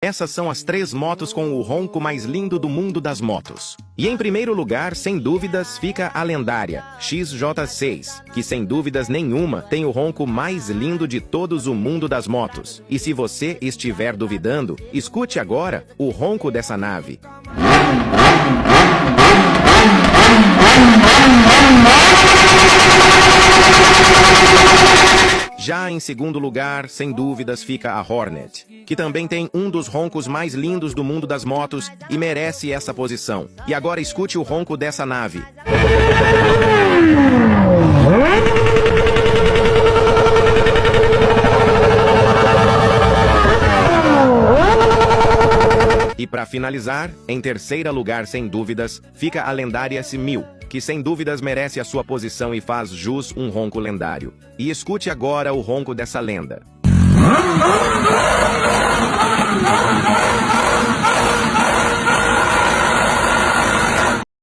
Essas são as 3 motos com o ronco mais lindo do mundo das motos. E em primeiro lugar, sem dúvidas, fica a lendária XJ6, que sem dúvidas nenhuma tem o ronco mais lindo de todos o mundo das motos. E se você estiver duvidando, escute agora o ronco dessa nave. Já em segundo lugar, sem dúvidas, fica a Hornet, que também tem um dos roncos mais lindos do mundo das motos e merece essa posição. E agora escute o ronco dessa nave. E para finalizar, em terceiro lugar, sem dúvidas, fica a lendária S1000, que sem dúvidas merece a sua posição e faz jus um ronco lendário. E escute agora o ronco dessa lenda.